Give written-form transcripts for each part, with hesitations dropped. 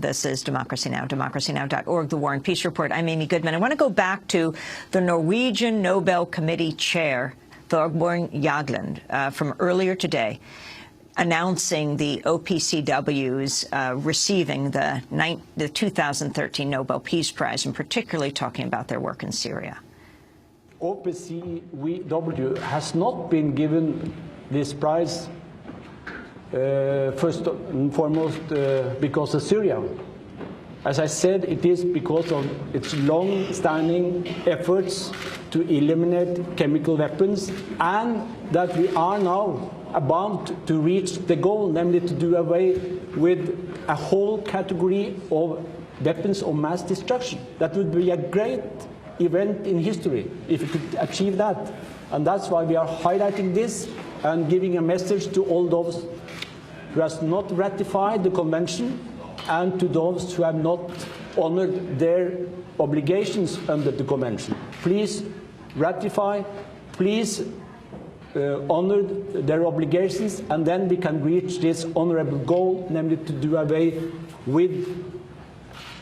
This is Democracy Now!, democracynow.org, the War and Peace Report. I'm Amy Goodman. I want to go back to the Norwegian Nobel Committee chair, Thorbjørn Jagland, from earlier today, announcing the OPCW's receiving the 2013 Nobel Peace Prize, and particularly talking about their work in Syria. OPCW has not been given this prize first and foremost because of Syria. As I said, it is because of its long-standing efforts to eliminate chemical weapons, and that we are now about to reach the goal, namely to do away with a whole category of weapons of mass destruction. That would be a great event in history if we could achieve that. And that's why we are highlighting this and giving a message to all those who have not ratified the convention and to those who have not honored their obligations under the convention. Please ratify, please honor their obligations, and then we can reach this honorable goal, namely to do away with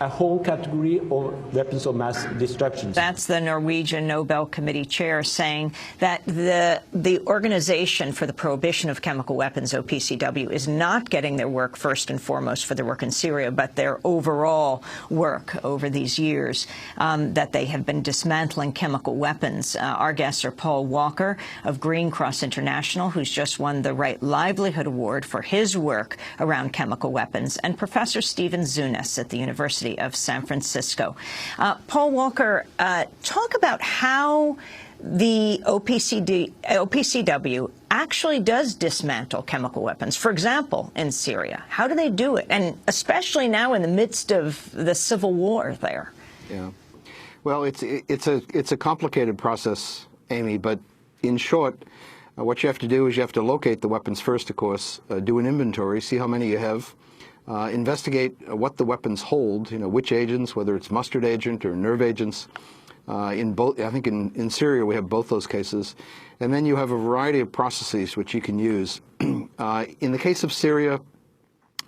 a whole category of weapons of mass destruction. That's the Norwegian Nobel Committee chair saying that the Organization for the Prohibition of Chemical Weapons, OPCW, is not getting their work first and foremost for their work in Syria, but their overall work over these years, that they have been dismantling chemical weapons. Our guests are Paul Walker of Green Cross International, who's just won the Right Livelihood Award for his work around chemical weapons, and Professor Stephen Zunes at the University of San Francisco. Paul Walker, talk about how the OPCW actually does dismantle chemical weapons, for example, in Syria. How do they do it? And especially now in the midst of the civil war there. Yeah. Well, it's a complicated process, Amy, but in short, what you have to do is you have to locate the weapons first, of course, do an inventory, see how many you have, investigate what the weapons hold, which agents, whether it's mustard agent or nerve agents. In both, I think in Syria we have both those cases. And then you have a variety of processes which you can use. In the case of Syria,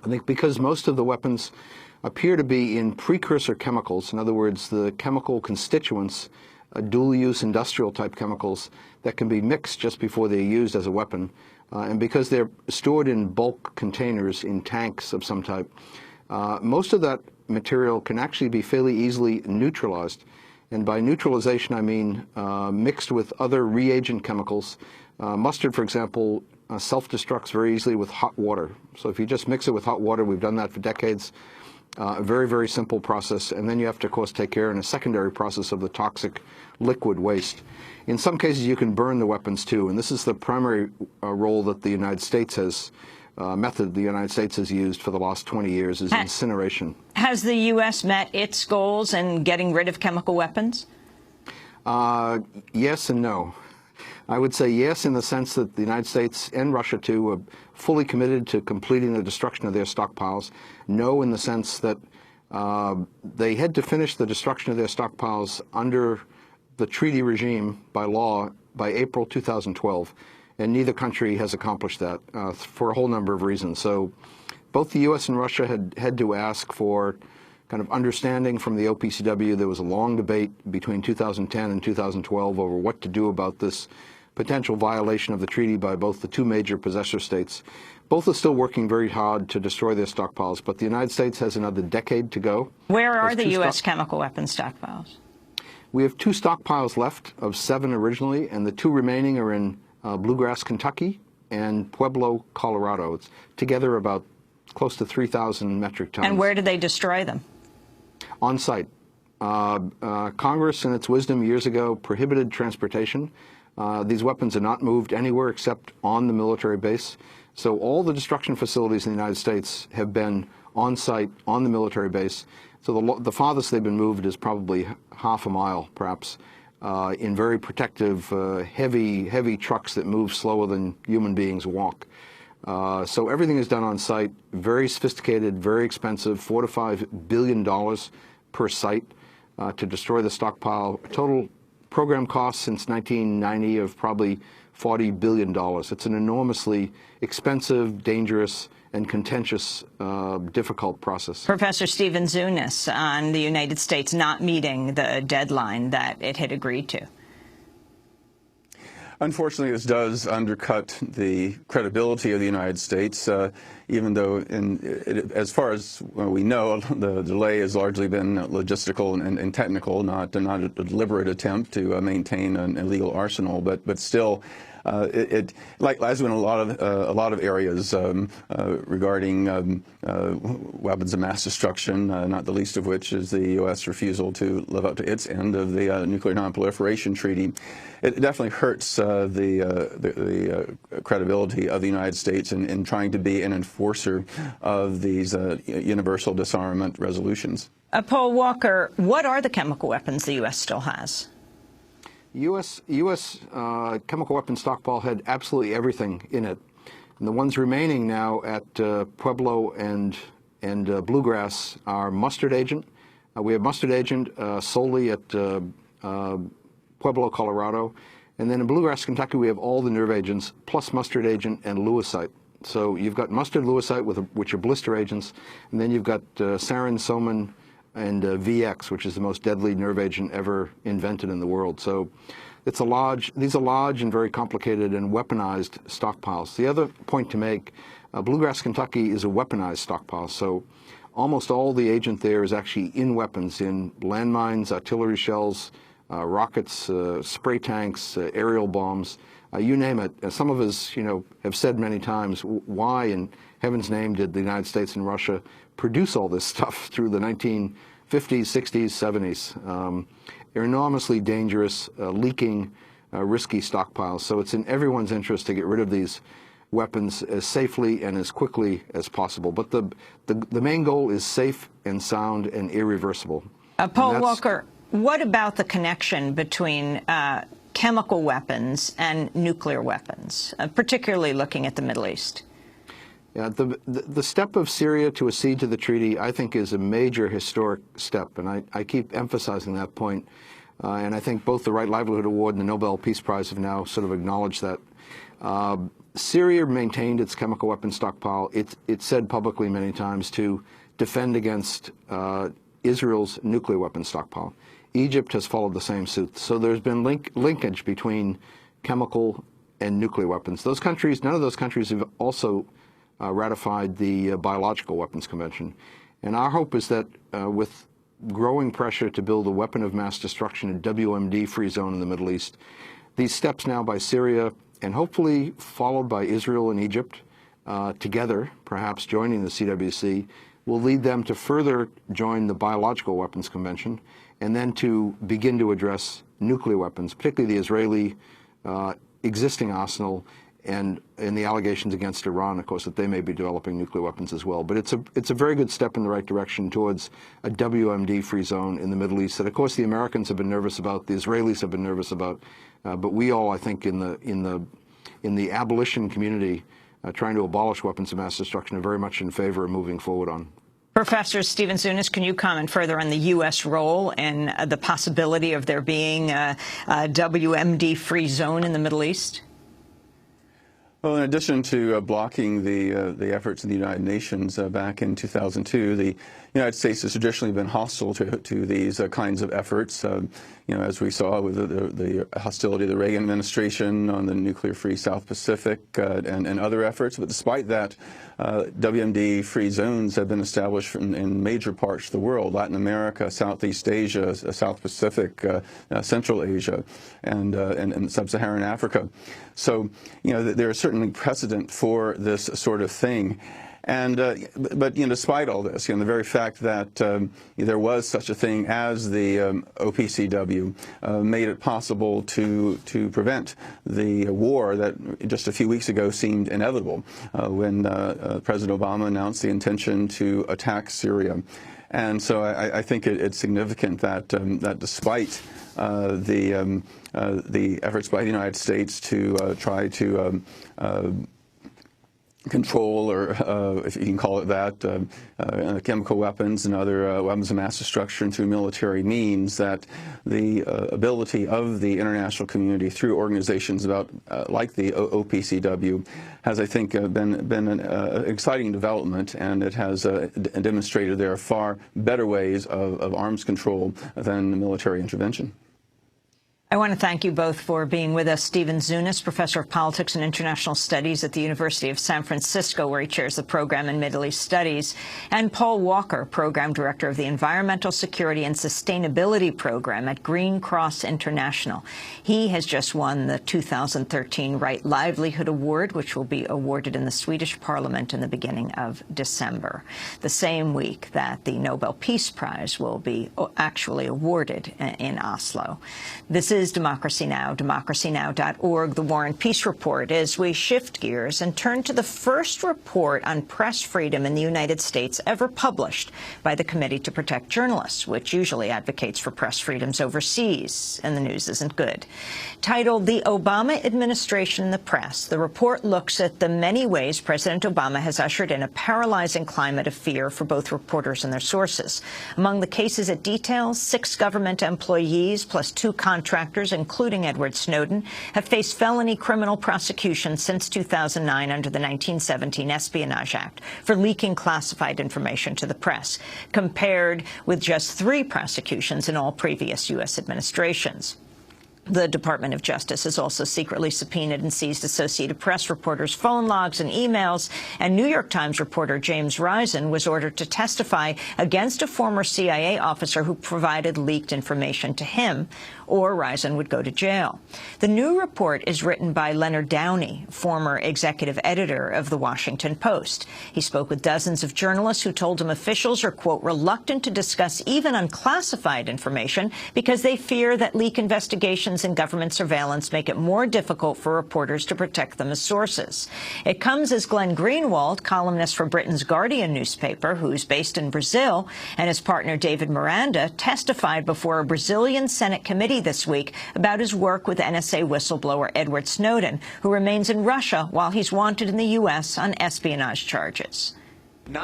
I think because most of the weapons appear to be in precursor chemicals, in other words, the chemical constituents, dual-use industrial-type chemicals that can be mixed just before they're used as a weapon, and because they're stored in bulk containers in tanks of some type, most of that material can actually be fairly easily neutralized. And by neutralization, I mean mixed with other reagent chemicals. Mustard, for example, self-destructs very easily with hot water. So if you just mix it with hot water, we've done that for decades. A very, very simple process. And then you have to, of course, take care in a secondary process of the toxic liquid waste. In some cases, you can burn the weapons, too. And this is the primary role that the United States has, method the United States has used for the last 20 years, is incineration. Has the U.S. met its goals in getting rid of chemical weapons? Yes and no. I would say yes in the sense that the United States and Russia, too, are fully committed to completing the destruction of their stockpiles. No in the sense that they had to finish the destruction of their stockpiles under the treaty regime by law by April 2012. And neither country has accomplished that for a whole number of reasons. So both the U.S. and Russia had to ask for kind of understanding from the OPCW. There was a long debate between 2010 and 2012 over what to do about this potential violation of the treaty by both the two major possessor states. Both are still working very hard to destroy their stockpiles, but the United States has another decade to go. Where are the U.S. chemical weapons stockpiles? We have 2 stockpiles left of 7 originally, and the 2 remaining are in Bluegrass, Kentucky, and Pueblo, Colorado. It's together about close to 3,000 metric tons. And where do they destroy them? On site. Congress, in its wisdom years ago, prohibited transportation. These weapons are not moved anywhere except on the military base. So all the destruction facilities in the United States have been on site, on the military base. So the farthest they've been moved is probably half a mile, perhaps, in very protective, heavy trucks that move slower than human beings walk. So everything is done on site, very sophisticated, very expensive, $4 to $5 billion per site to destroy the stockpile. Total program costs since 1990 of probably $40 billion. It's an enormously expensive, dangerous, and contentious, difficult process. Professor Stephen Zunis on the United States not meeting the deadline that it had agreed to. Unfortunately, this does undercut the credibility of the United States, even though, as far as we know, the delay has largely been logistical and technical, not a deliberate attempt to maintain an illegal arsenal, but still. Like as in a lot of areas regarding weapons of mass destruction, not the least of which is the U.S. refusal to live up to its end of the Nuclear Non-Proliferation Treaty. It definitely hurts the credibility of the United States in trying to be an enforcer of these universal disarmament resolutions. Paul Walker, what are the chemical weapons the U.S. still has? U.S. chemical weapons stockpile had absolutely everything in it. And the ones remaining now at Pueblo and Bluegrass are mustard agent. We have mustard agent solely at Pueblo, Colorado. And then in Bluegrass, Kentucky, we have all the nerve agents plus mustard agent and lewisite. So you've got mustard, lewisite, which are blister agents. And then you've got sarin, soman, and VX, which is the most deadly nerve agent ever invented in the world. So these are large and very complicated and weaponized stockpiles. The other point to make, Bluegrass, Kentucky is a weaponized stockpile. So almost all the agent there is actually in weapons, in landmines, artillery shells, rockets, spray tanks, aerial bombs, you name it. Some of us, have said many times, why in heaven's name did the United States and Russia produce all this stuff through the 1950s, 60s, 70s? Enormously dangerous, leaking, risky stockpiles. So it's in everyone's interest to get rid of these weapons as safely and as quickly as possible. But the main goal is safe and sound and irreversible. Paul Walker, what about the connection between chemical weapons and nuclear weapons, particularly looking at the Middle East? Yeah, the step of Syria to accede to the treaty, I think, is a major historic step, and I keep emphasizing that point. And I think both the Right Livelihood Award and the Nobel Peace Prize have now sort of acknowledged that. Syria maintained its chemical weapons stockpile. It said publicly many times to defend against Israel's nuclear weapons stockpile. Egypt has followed the same suit. So there's been linkage between chemical and nuclear weapons. Those countries, none of those countries have also ratified the Biological Weapons Convention. And our hope is that with growing pressure to build a weapon of mass destruction, a WMD-free zone in the Middle East, these steps now by Syria and hopefully followed by Israel and Egypt together, perhaps joining the CWC, will lead them to further join the Biological Weapons Convention and then to begin to address nuclear weapons, particularly the Israeli existing arsenal and the allegations against Iran, of course, that they may be developing nuclear weapons as well. But it's a very good step in the right direction towards a WMD-free zone in the Middle East that, of course, the Americans have been nervous about, the Israelis have been nervous about, but we all, I think, in the abolition community, trying to abolish weapons of mass destruction, are very much in favor of moving forward on. Professor Stephen Zunis, can you comment further on the U.S. role and the possibility of there being a WMD-free zone in the Middle East? Well, in addition to blocking the efforts of the United Nations back in 2002, the United States has traditionally been hostile to these kinds of efforts. As we saw with the hostility of the Reagan administration on the nuclear-free South Pacific and other efforts. But despite that, WMD-free zones have been established in major parts of the world: Latin America, Southeast Asia, South Pacific, Central Asia, and Sub-Saharan Africa. So, there is certainly precedent for this sort of thing. And but despite all this, the very fact that there was such a thing as the OPCW made it possible to prevent the war that just a few weeks ago seemed inevitable when President Obama announced the intention to attack Syria. And so I think it's significant that that despite the efforts by the United States to try to control, or if you can call it that, chemical weapons and other weapons of mass destruction through military means, that the ability of the international community through organizations like the OPCW has, I think, been an exciting development, and it has demonstrated there are far better ways of arms control than military intervention. I want to thank you both for being with us. Stephen Zunis, Professor of Politics and International Studies at the University of San Francisco, where he chairs the program in Middle East Studies, and Paul Walker, Program Director of the Environmental Security and Sustainability Program at Green Cross International. He has just won the 2013 Right Livelihood Award, which will be awarded in the Swedish Parliament in the beginning of December, the same week that the Nobel Peace Prize will be actually awarded in Oslo. This is Democracy Now!, democracynow.org, the War and Peace Report, as we shift gears and turn to the first report on press freedom in the United States ever published by the Committee to Protect Journalists, which usually advocates for press freedoms overseas, and the news isn't good. Titled The Obama Administration and the Press, the report looks at the many ways President Obama has ushered in a paralyzing climate of fear for both reporters and their sources. Among the cases it details, 6 government employees plus 2 contractors, including Edward Snowden, have faced felony criminal prosecution since 2009 under the 1917 Espionage Act for leaking classified information to the press, compared with just 3 prosecutions in all previous U.S. administrations. The Department of Justice has also secretly subpoenaed and seized Associated Press reporters' phone logs and emails, and New York Times reporter James Risen was ordered to testify against a former CIA officer who provided leaked information to him, or Risen would go to jail. The new report is written by Leonard Downey, former executive editor of The Washington Post. He spoke with dozens of journalists who told him officials are, quote, reluctant to discuss even unclassified information because they fear that leak investigations and government surveillance make it more difficult for reporters to protect them as sources. It comes as Glenn Greenwald, columnist for Britain's Guardian newspaper, who's based in Brazil, and his partner David Miranda testified before a Brazilian Senate committee this week about his work with NSA whistleblower Edward Snowden, who remains in Russia while he's wanted in the U.S. on espionage charges. In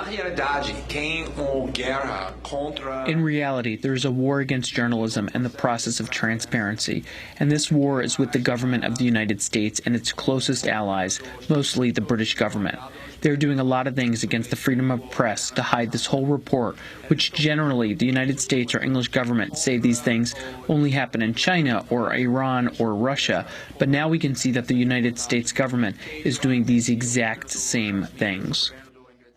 reality, there is a war against journalism and the process of transparency, and this war is with the government of the United States and its closest allies, mostly the British government. They're doing a lot of things against the freedom of press to hide this whole report, which generally the United States or English government say these things only happen in China or Iran or Russia, but now we can see that the United States government is doing these exact same things.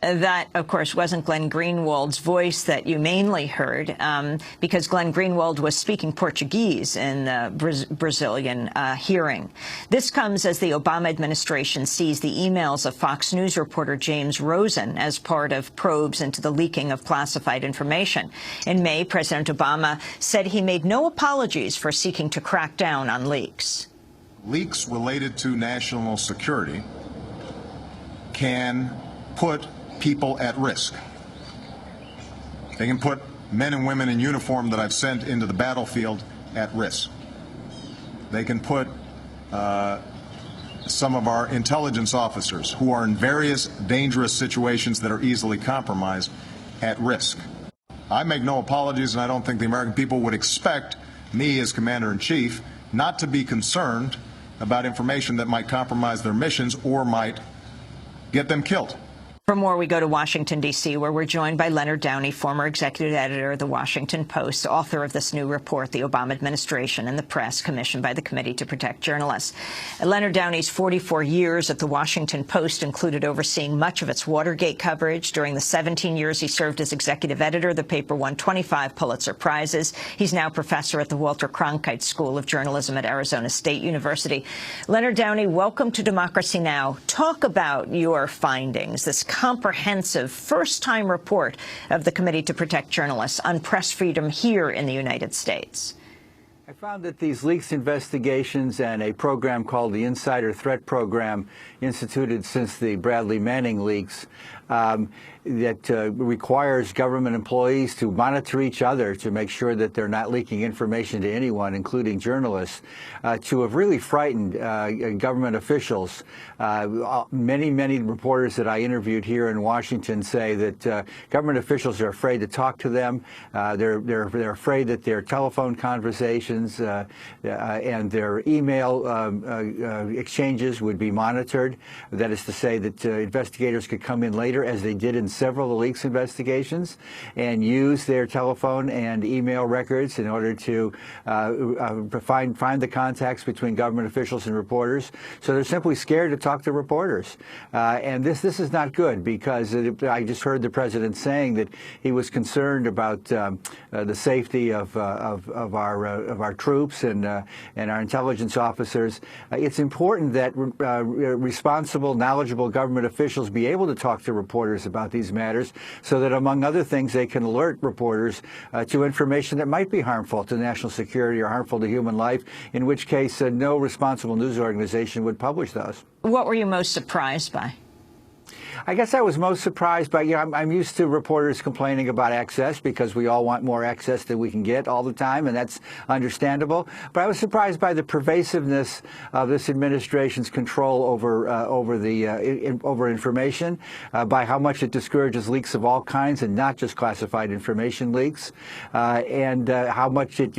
That, of course, wasn't Glenn Greenwald's voice that you mainly heard, because Glenn Greenwald was speaking Portuguese in the Brazilian hearing. This comes as the Obama administration seized the emails of Fox News reporter James Rosen as part of probes into the leaking of classified information. In May, President Obama said he made no apologies for seeking to crack down on leaks. Leaks related to national security can put people at risk. They can put men and women in uniform that I've sent into the battlefield at risk. They can put some of our intelligence officers who are in various dangerous situations that are easily compromised at risk. I make no apologies, and I don't think the American people would expect me as Commander-in-Chief not to be concerned about information that might compromise their missions or might get them killed. For more, we go to Washington, D.C., where we're joined by Leonard Downey, former executive editor of The Washington Post, author of this new report, The Obama Administration and the Press, commissioned by the Committee to Protect Journalists. Leonard Downey's 44 years at The Washington Post included overseeing much of its Watergate coverage. During the 17 years he served as executive editor, the paper won 25 Pulitzer Prizes. He's now professor at the Walter Cronkite School of Journalism at Arizona State University. Leonard Downey, welcome to Democracy Now! Talk about your findings, this comprehensive first-time report of the Committee to Protect Journalists on press freedom here in the United States. I found that these leaks investigations and a program called the Insider Threat Program, instituted since the Bradley Manning leaks, that requires government employees to monitor each other to make sure that they're not leaking information to anyone, including journalists, to have really frightened government officials. Many reporters that I interviewed here in Washington say that government officials are afraid to talk to them. They're afraid that their telephone conversations and their email exchanges would be monitored. That is to say that investigators could come in later, as they did in several of the leaks investigations, and use their telephone and email records in order to find the contacts between government officials and reporters. So they're simply scared to talk to reporters. And this is not good, because I just heard the president saying that he was concerned about the safety of our troops and our intelligence officers. It's important that responsible, knowledgeable government officials be able to talk to reporters about these matters, so that, among other things, they can alert reporters to information that might be harmful to national security or harmful to human life, in which case no responsible news organization would publish those. What were you most surprised by? I guess I was most surprised by, I'm used to reporters complaining about access, because we all want more access than we can get all the time, and that's understandable. But I was surprised by the pervasiveness of this administration's control over information, by how much it discourages leaks of all kinds, and not just classified information leaks, and how much it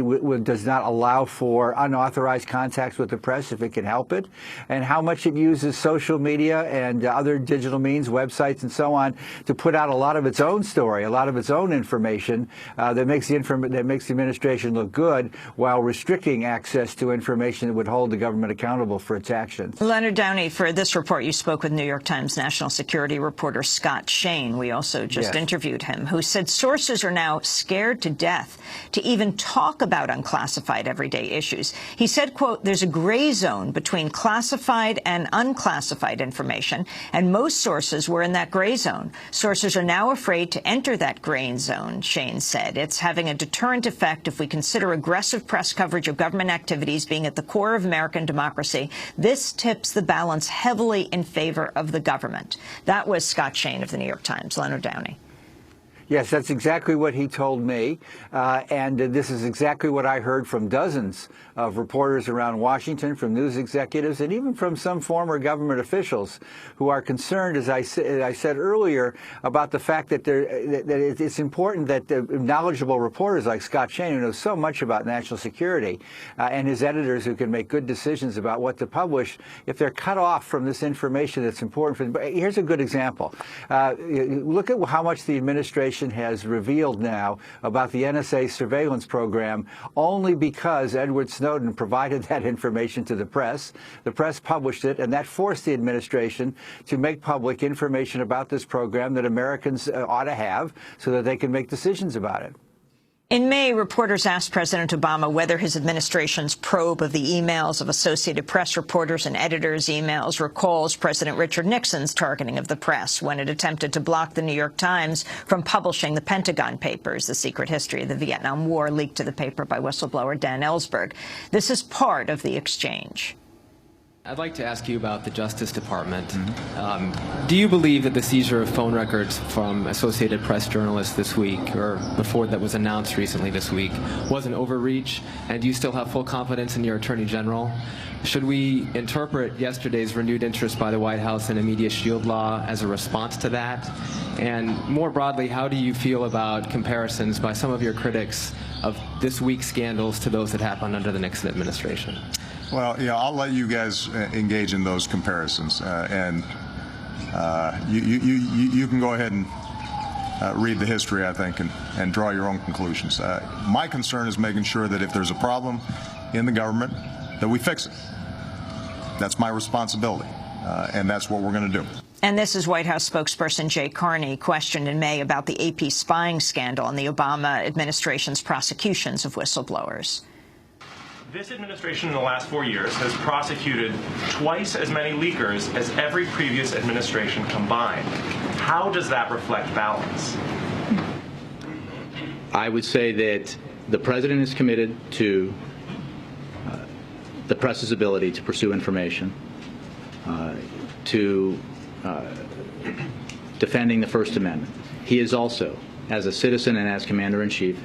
does not allow for unauthorized contacts with the press if it can help it, and how much it uses social media and other digital means, websites and so on, to put out a lot of its own story, a lot of its own information that makes the administration look good, while restricting access to information that would hold the government accountable for its actions. Leonard Downey, for this report, you spoke with New York Times national security reporter Scott Shane. We also just interviewed him, who said sources are now scared to death to even talk about unclassified everyday issues. He said, quote, "There's a gray zone between classified and unclassified information, and most sources were in that gray zone. Sources are now afraid to enter that gray zone," Shane said. "It's having a deterrent effect if we consider aggressive press coverage of government activities being at the core of American democracy. This tips the balance heavily in favor of the government." That was Scott Shane of the New York Times. Leonard Downey. Yes, that's exactly what he told me, and this is exactly what I heard from dozens of reporters around Washington, from news executives, and even from some former government officials who are concerned, as I said earlier, about the fact that it's important that knowledgeable reporters like Scott Shane, who knows so much about national security, and his editors who can make good decisions about what to publish, if they're cut off from this information that's important for them. Here's a good example. Look at how much the administration has revealed now about the NSA surveillance program, only because Edward Snowden provided that information to the press. The press published it, and that forced the administration to make public information about this program that Americans ought to have, so that they can make decisions about it. In May, reporters asked President Obama whether his administration's probe of the emails of Associated Press reporters and editors' emails recalls President Richard Nixon's targeting of the press when it attempted to block the New York Times from publishing the Pentagon Papers, the secret history of the Vietnam War leaked to the paper by whistleblower Dan Ellsberg. This is part of the exchange. I'd like to ask you about the Justice Department. Do you believe that the seizure of phone records from Associated Press journalists this week, or before that was announced recently this week, was an overreach? And do you still have full confidence in your Attorney General? Should we interpret yesterday's renewed interest by the White House in a media shield law as a response to that? And more broadly, how do you feel about comparisons by some of your critics of this week's scandals to those that happened under the Nixon administration? Well, yeah, I'll let you guys engage in those comparisons, and you can go ahead and read the history, I think, and draw your own conclusions. My concern is making sure that if there's a problem in the government, that we fix it. That's my responsibility, and that's what we're going to do. And this is White House spokesperson Jay Carney, questioned in May about the AP spying scandal and the Obama administration's prosecutions of whistleblowers. This administration in the last 4 years has prosecuted twice as many leakers as every previous administration combined. How does that reflect balance? I would say that the president is committed to the press's ability to pursue information, to defending the First Amendment. He is also, as a citizen and as Commander-in-Chief,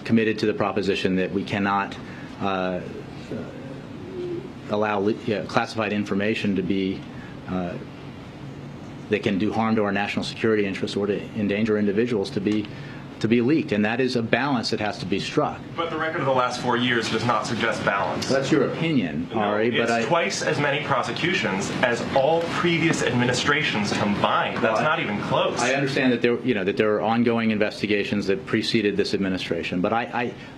committed to the proposition that we cannot allow classified information to be that can do harm to our national security interests or to endanger individuals to be leaked, and that is a balance that has to be struck. But the record of the last 4 years does not suggest balance. That's your opinion, Ari. No, it's twice as many prosecutions as all previous administrations combined. That's not even close. I understand that there are ongoing investigations that preceded this administration, but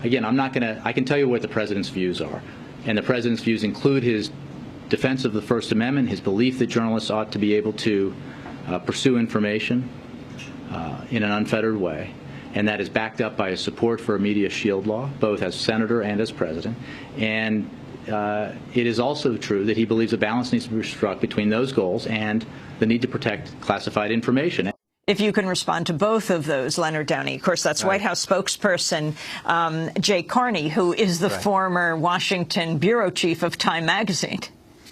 again, I'm not going to. I can tell you what the president's views are, and the president's views include his defense of the First Amendment, his belief that journalists ought to be able to pursue information in an unfettered way, and that is backed up by his support for a media shield law, both as senator and as president. And it is also true that he believes a balance needs to be struck between those goals and the need to protect classified information. If you can respond to both of those, Leonard Downey. Of course, that's White House spokesperson Jay Carney, who is the former Washington bureau chief of Time magazine.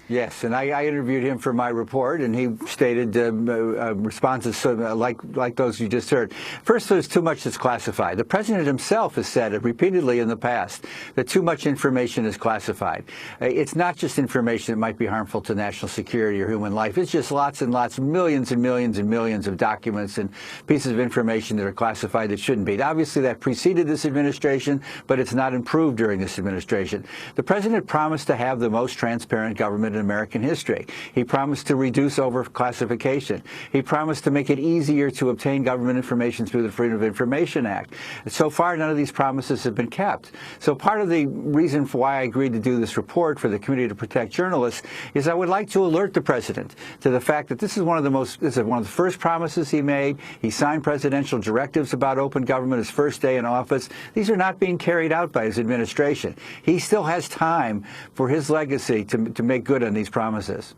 Yes, and I interviewed him for my report, and he stated responses like those you just heard. First, there's too much that's classified. The president himself has said it repeatedly in the past that too much information is classified. It's not just information that might be harmful to national security or human life. It's just lots and lots, millions and millions and millions of documents and pieces of information that are classified that shouldn't be. Obviously, that preceded this administration, but it's not improved during this administration. The president promised to have the most transparent government in American history. He promised to reduce overclassification. He promised to make it easier to obtain government information through the Freedom of Information Act. So far, none of these promises have been kept. So part of the reason for why I agreed to do this report for the Committee to Protect Journalists is I would like to alert the president to the fact that this is one of the first promises he made. He signed presidential directives about open government his first day in office. These are not being carried out by his administration. He still has time for his legacy to make good on these promises.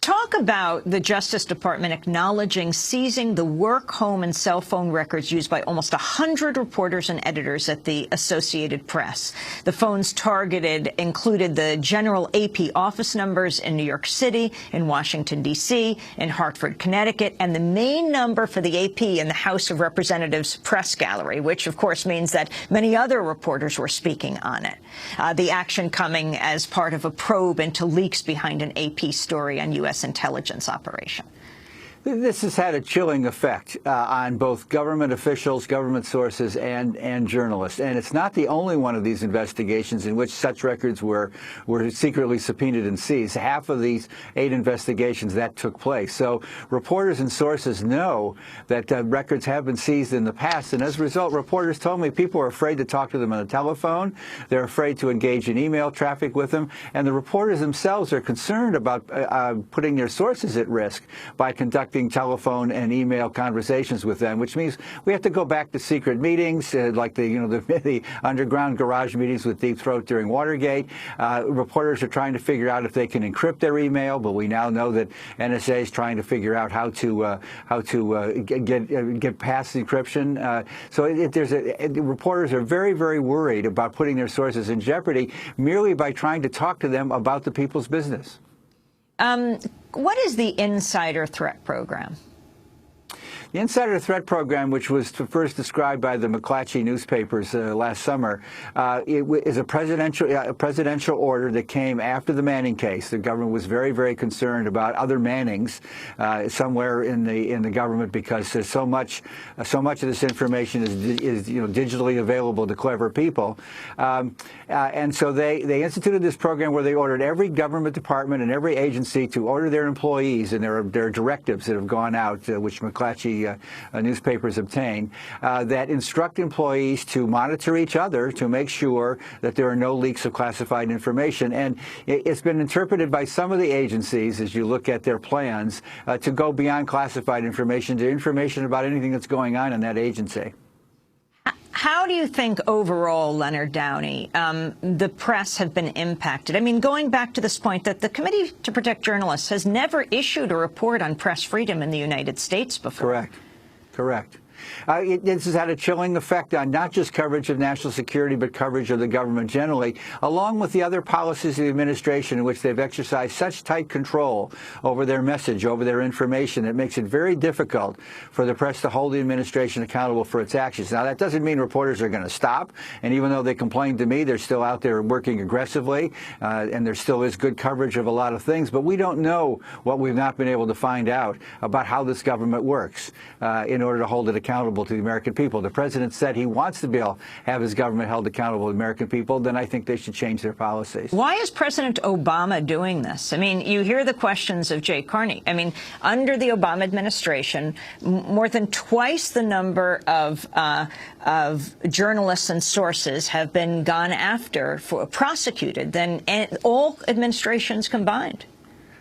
Talk about the Justice Department acknowledging seizing the work, home, and cell phone records used by almost 100 reporters and editors at the Associated Press. The phones targeted included the general AP office numbers in New York City, in Washington, D.C., in Hartford, Connecticut, and the main number for the AP in the House of Representatives press gallery, which, of course, means that many other reporters were speaking on it. The action coming as part of a probe into leaks behind an AP story on U.S. intelligence operation. This has had a chilling effect on both government officials, government sources, and journalists. And it's not the only one of these investigations in which such records were secretly subpoenaed and seized. Half of these 8 investigations that took place. So reporters and sources know that records have been seized in the past. And as a result, reporters told me people are afraid to talk to them on the telephone. They're afraid to engage in email traffic with them. And the reporters themselves are concerned about putting their sources at risk by conducting telephone and email conversations with them, which means we have to go back to secret meetings, like the underground garage meetings with Deep Throat during Watergate. Reporters are trying to figure out if they can encrypt their email, but we now know that NSA is trying to figure out how to get past encryption. Reporters are very, very worried about putting their sources in jeopardy merely by trying to talk to them about the people's business. What is the Insider Threat Program? The Insider Threat Program, which was first described by the McClatchy newspapers last summer, is a presidential order that came after the Manning case. The government was very, very concerned about other Mannings somewhere in the government because there's so much of this information is digitally available to clever people, and so they instituted this program where they ordered every government department and every agency to order their employees, and there are directives that have gone out, which McClatchy newspapers obtain, that instruct employees to monitor each other to make sure that there are no leaks of classified information. And it's been interpreted by some of the agencies, as you look at their plans, to go beyond classified information to information about anything that's going on in that agency. How do you think overall, Leonard Downey, the press have been impacted? I mean, going back to this point that the Committee to Protect Journalists has never issued a report on press freedom in the United States before. Correct. This has had a chilling effect on not just coverage of national security, but coverage of the government generally, along with the other policies of the administration in which they've exercised such tight control over their message, over their information, that makes it very difficult for the press to hold the administration accountable for its actions. Now, that doesn't mean reporters are going to stop, and even though they complain to me, they're still out there working aggressively, and there still is good coverage of a lot of things, but we don't know what we've not been able to find out about how this government works in order to hold it accountable to the American people. The president said he wants to be able to have his government held accountable to the American people. Then I think they should change their policies. Why is President Obama doing this? I mean, you hear the questions of Jay Carney. I mean, under the Obama administration, more than twice the number of journalists and sources have been gone after, prosecuted, than all administrations combined.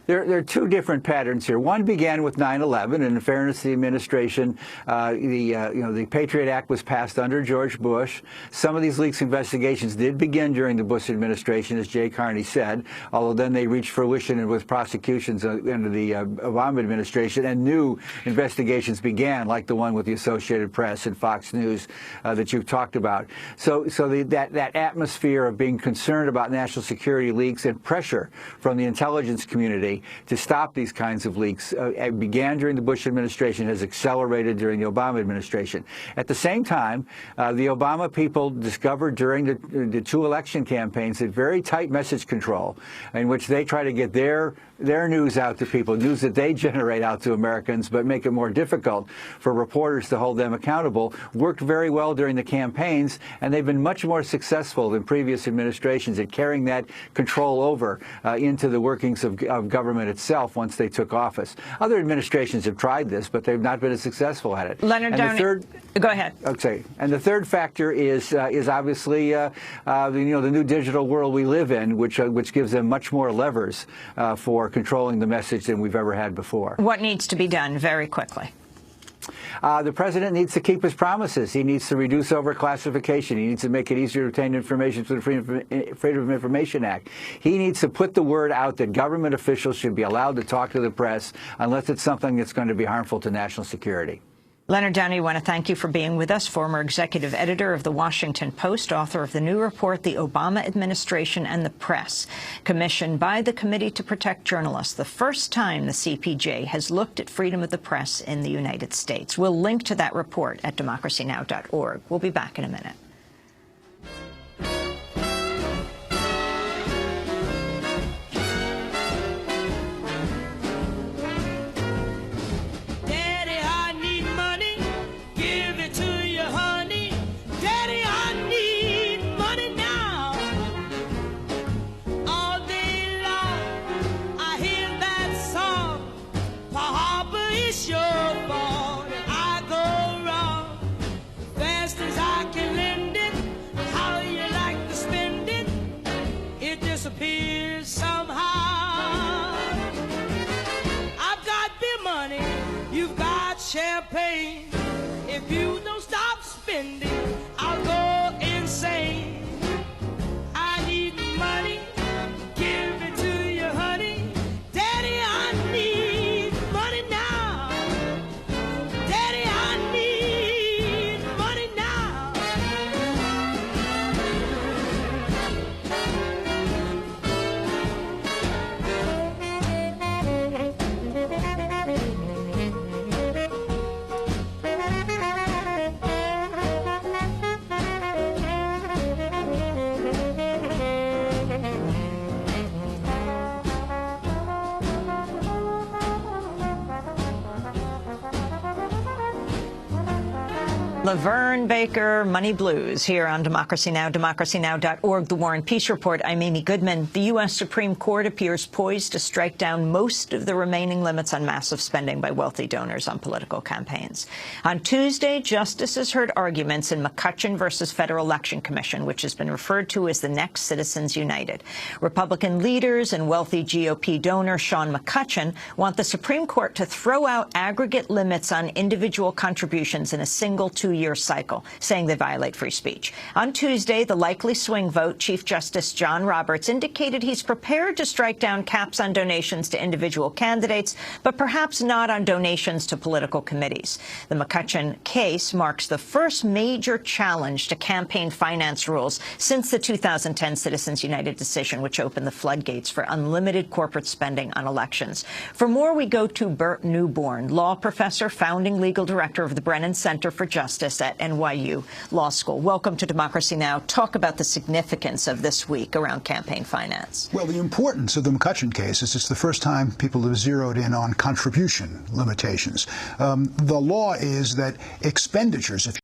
There are two different patterns here. One began with 9/11, and in fairness to the administration, the Patriot Act was passed under George Bush. Some of these leaks investigations did begin during the Bush administration, as Jay Carney said, although then they reached fruition with prosecutions under the Obama administration, and new investigations began, like the one with the Associated Press and Fox News that you've talked about. So that atmosphere of being concerned about national security leaks and pressure from the intelligence community to stop these kinds of leaks began during the Bush administration, has accelerated during the Obama administration. At the same time, the Obama people discovered during the two election campaigns a very tight message control in which they try to get their news out to people, news that they generate out to Americans, but make it more difficult for reporters to hold them accountable, worked very well during the campaigns, and they've been much more successful than previous administrations at carrying that control over into the workings of government itself once they took office. Other administrations have tried this, but they've not been as successful at it. Leonard Downey, go ahead. Okay, and the third factor is obviously the new digital world we live in, which gives them much more levers for controlling the message than we've ever had before. What needs to be done very quickly? The president needs to keep his promises. He needs to reduce overclassification. He needs to make it easier to obtain information through the Freedom of Information Act. He needs to put the word out that government officials should be allowed to talk to the press unless it's something that's going to be harmful to national security. Leonard Downey, I want to thank you for being with us, former executive editor of The Washington Post, author of the new report, The Obama Administration and the Press, commissioned by the Committee to Protect Journalists, the first time the CPJ has looked at freedom of the press in the United States. We'll link to that report at democracynow.org. We'll be back in a minute. Champagne. If you don't stop spending, I'll go insane. I need money, give it to you, honey. Daddy, I need money now. Daddy, I need money now. Laverne Baker, Money Blues, here on Democracy Now!, democracynow.org, The War and Peace Report. I'm Amy Goodman. The U.S. Supreme Court appears poised to strike down most of the remaining limits on massive spending by wealthy donors on political campaigns. On Tuesday, justices heard arguments in McCutcheon versus Federal Election Commission, which has been referred to as the next Citizens United. Republican leaders and wealthy GOP donor Sean McCutcheon want the Supreme Court to throw out aggregate limits on individual contributions in a single 2-year 2-year cycle, saying they violate free speech. On Tuesday, the likely swing vote, Chief Justice John Roberts indicated he's prepared to strike down caps on donations to individual candidates, but perhaps not on donations to political committees. The McCutcheon case marks the first major challenge to campaign finance rules since the 2010 Citizens United decision, which opened the floodgates for unlimited corporate spending on elections. For more, we go to Bert Newborn, law professor, founding legal director of the Brennan Center for Justice at NYU Law School. Welcome to Democracy Now! Talk about the significance of this week around campaign finance. Well, the importance of the McCutcheon case is it's the first time people have zeroed in on contribution limitations. The law is that expenditures, if